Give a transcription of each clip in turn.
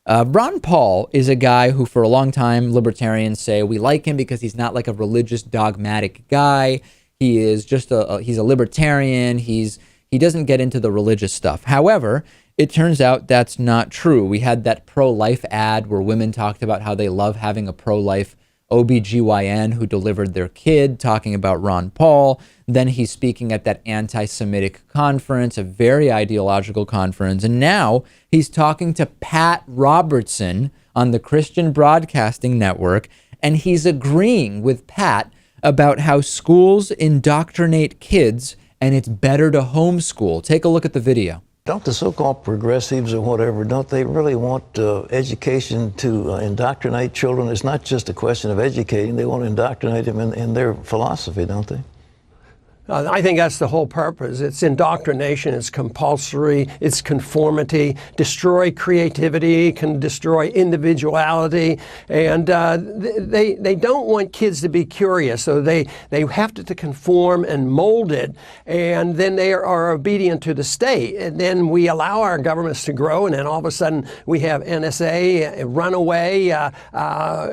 Ron Paul is a guy who, for a long time, libertarians say we like him because he's not like a religious dogmatic guy. He is just he's a libertarian. He doesn't get into the religious stuff. However, it turns out that's not true. We had that pro-life ad where women talked about how they love having a pro-life OBGYN who delivered their kid, talking about Ron Paul. Then he's speaking at that anti-Semitic conference, a very ideological conference. And now he's talking to Pat Robertson on the Christian Broadcasting Network, and he's agreeing with Pat about how schools indoctrinate kids and it's better to homeschool. Take a look at the video. Don't the so-called progressives or whatever, don't they really want education to indoctrinate children? It's not just a question of educating. They want to indoctrinate them in their philosophy, don't they? I think that's the whole purpose. It's indoctrination, it's compulsory, it's conformity, destroy creativity, can destroy individuality, and they don't want kids to be curious, so they have to conform and mold it, and then they are obedient to the state, and then we allow our governments to grow, and then all of a sudden we have NSA runaway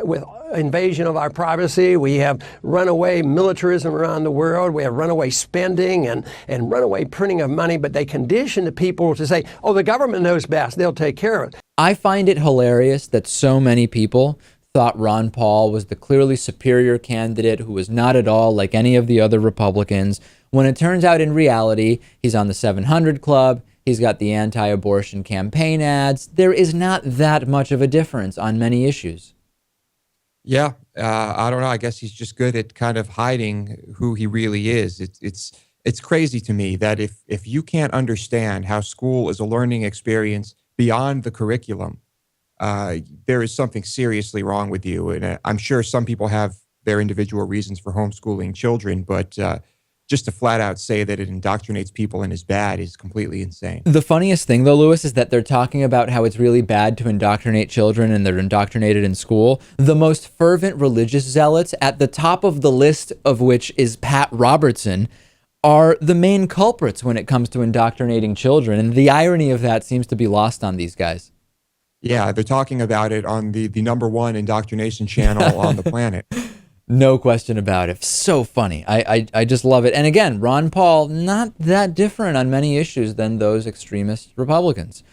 with invasion of our privacy. We have runaway militarism around the world. We have runaway spending and runaway printing of money, but they condition the people to say, oh, the government knows best. They'll take care of it. I find it hilarious that so many people thought Ron Paul was the clearly superior candidate who was not at all like any of the other Republicans, when it turns out in reality, he's on the 700 Club. He's got the anti-abortion campaign ads. There is not that much of a difference on many issues. Yeah, I don't know. I guess he's just good at kind of hiding who he really is. It's crazy to me that if you can't understand how school is a learning experience beyond the curriculum, there is something seriously wrong with you. And I'm sure some people have their individual reasons for homeschooling children, but just to flat out say that it indoctrinates people and is bad is completely insane. The funniest thing, though, Lewis, is that they're talking about how it's really bad to indoctrinate children and they're indoctrinated in school. The most fervent religious zealots, at the top of the list of which is Pat Robertson, are the main culprits when it comes to indoctrinating children. And the irony of that seems to be lost on these guys. Yeah, they're talking about it on the #1 indoctrination channel on the planet. No question about it. So funny. I just love it. And again, Ron Paul, not that different on many issues than those extremist Republicans.